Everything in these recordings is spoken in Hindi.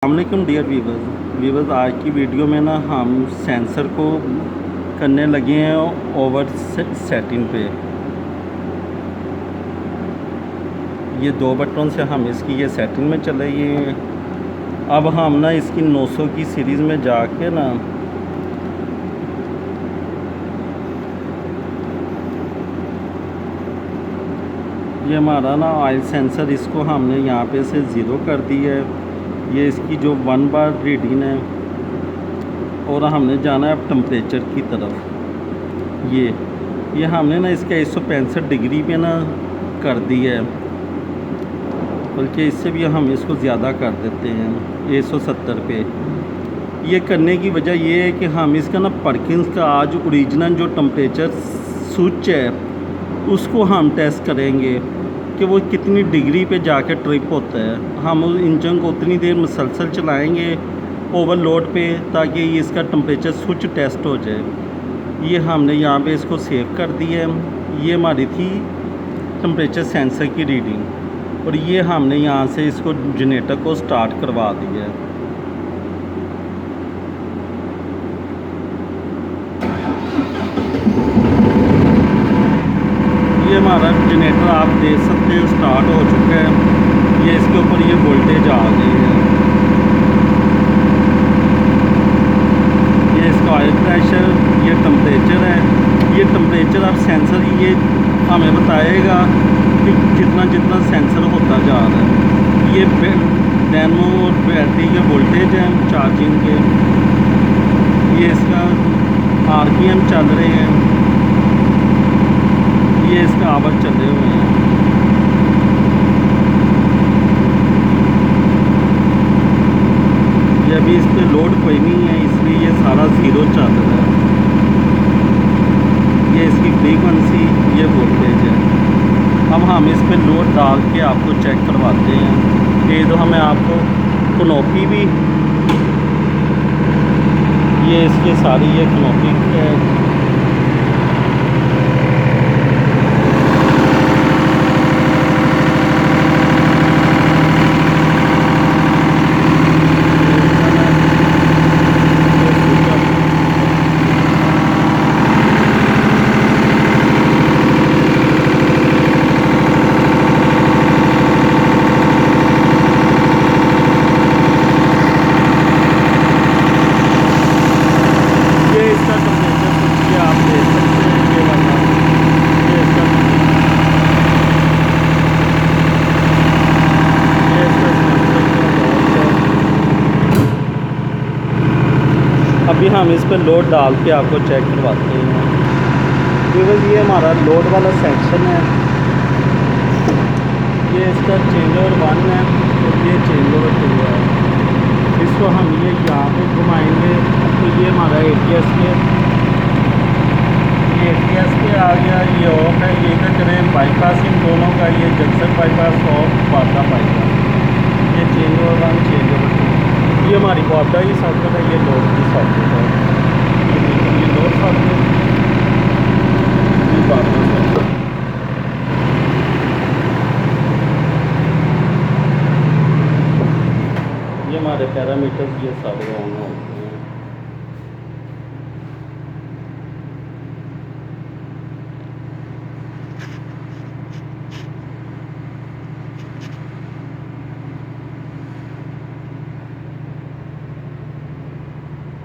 अस्सलामुअलैकुम डियर वीवर्स आज की वीडियो में ना हम सेंसर को करने लगे हैं ओवर सेटिंग पे। ये दो बटन से हम इसकी ये सेटिंग में चले गए हैं। अब हम ना इसकी 900 की सीरीज़ में जाके ना ये हमारा ना ऑयल सेंसर, इसको हमने यहाँ पे से ज़ीरो कर दी है। ये इसकी जो 1 बार रीडिंग है और हमने जाना है अब टेम्परेचर की तरफ। ये हमने ना इसका 165 डिग्री पे ना कर दी है, बल्कि इससे भी हम इसको ज़्यादा कर देते हैं 170 पे। ये करने की वजह ये है कि हम इसका ना परकिंस का आज ओरिजिनल जो टेम्परेचर स्विच है उसको हम टेस्ट करेंगे कि वो कितनी डिग्री पे जाके ट्रिप होता है। हम उस इंजन को उतनी देर मुसलसल चलाएंगे ओवरलोड पे ताकि इसका टेम्परेचर स्विच टेस्ट हो जाए। ये हमने यहाँ पे इसको सेव कर दिया है। ये हमारी थी टेम्परेचर सेंसर की रीडिंग और ये हमने यहाँ से इसको जनरेटर को स्टार्ट करवा दिया है। ये हमारा जनरेटर आप देख सकते हो स्टार्ट हो चुका है। ये इसके ऊपर ये वोल्टेज आ गई है। ये इसका ऑयल प्रेशर, ये टेम्परेचर है। ये टेम्परेचर अब सेंसर ये हमें बताएगा कि जितना जितना सेंसर होता जा रहा है। ये डायनमो और बैटरी के वोल्टेज हैं चार्जिंग के। ये इसका RPM चल रहे हैं। ये इसका आवर चले हुए हैं। ये अभी इस पर लोड कोई नहीं है, इसलिए ये सारा ज़ीरो चल रहा है। ये इसकी फ्रीक्वेंसी, ये वोल्टेज है। अब हम इस पर लोड डाल के आपको चेक करवाते हैं। ये तो हमें आपको कनोपी भी, ये इसकी सारी ये कनोपी है। अभी हम इस पर लोड डाल के आपको चेक करवाते हैं। केवल ये हमारा लोड वाला सेक्शन है। ये इसका चेंज ओवर 1 है और ये चेंज ओवर 2 है। इसको हम ये यहाँ पे घुमाएंगे तो ये हमारा ATS के, ये ATS के आ गया। ये ऑफ है। ये क्या करें बाईपास इन दोनों का, ये जंक्शन बाईपास ऑफ, वादा बाईपास। ये चेंज ओवर 1, चेंज ओवर 2। ये हमारी वादा की सॉकेट है, ये लोड की सॉकेट है। ये लोड सॉकेट, ये वादा सॉकेट। ये हमारे पैरामीटर्स ये सारे ऑन होते हैं।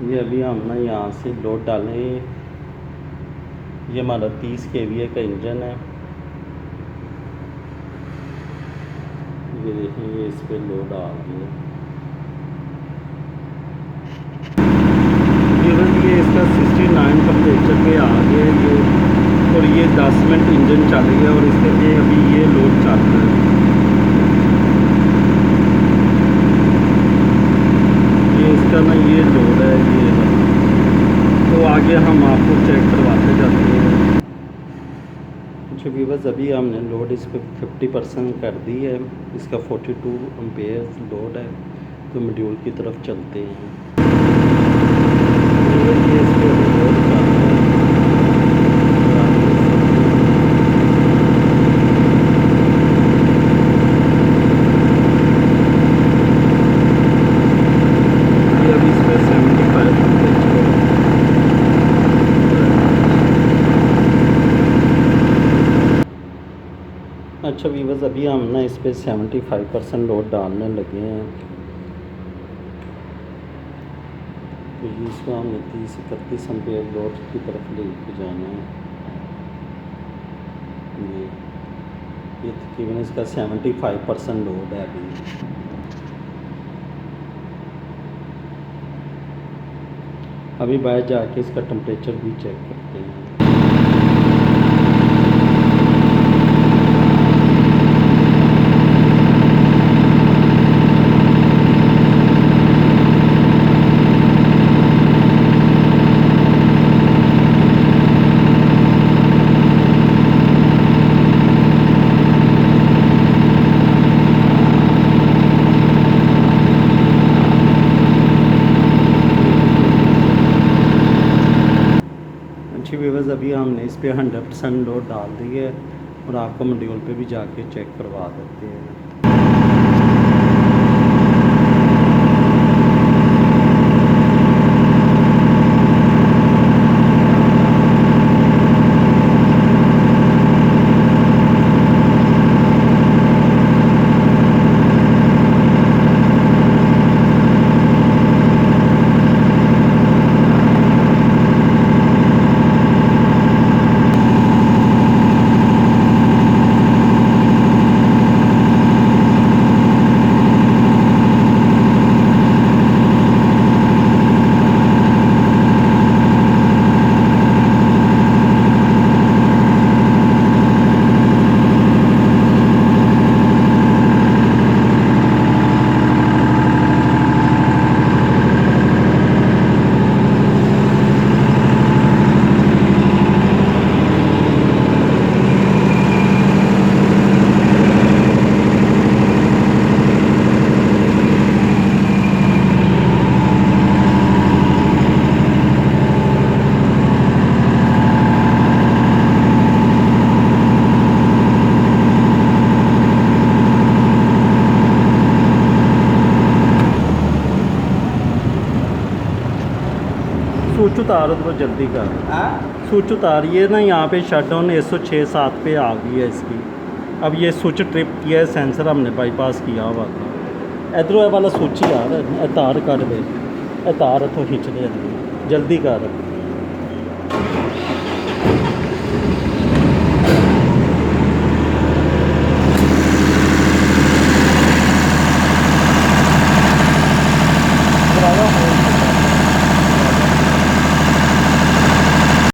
ये अभी हम ना यहाँ से लोड डालें। ये हमारा 30 kVA का इंजन है। ये देखिए, ये इस पर लोड आ गई है। ये इसका 69 टेम्परेचर पे आ गया ये, और ये 10 मिनट इंजन चल गया और इसके लिए अभी ये लोड चल रहा है। इसका ना ये लोड है ये, तो आगे हम आपको चेक करवाते जाते हैं। अच्छा व्यूअर्स, अभी हमने लोड इस पर 50% कर दी है। इसका 42 एम्पेयर लोड है। तो मॉड्यूल की तरफ चलते हैं। ये इस पर लोड कर रहे हैं। अच्छा व्यूअर्स, अभी हम ना इस पे 75% लोड डालने लगे हैं। तो ये इसको हमने 30-31 एम्पेयर लोड की तरफ लेके जाना है। ये तकरीबन इसका 75% लोड है अभी। अभी बाहर जाके इसका टेम्परेचर भी चेक करते हैं। अच्छी व्यूअर्स, अभी हमने इस पे 100% लोड डाल दी है और आपको मॉड्यूल पे भी जाके चेक करवा देते हैं। स्विच उतार दो जल्दी कर। स्विच उतारिए ना, यहाँ पे शट डाउन 106-7 पे आ गई है इसकी। अब ये स्विच ट्रिप किया है, सेंसर हमने बाईपास किया हुआ था। इधरों ये वाला स्विच ही यार, तार कर दे, तार तो खींच दे जल्दी कर।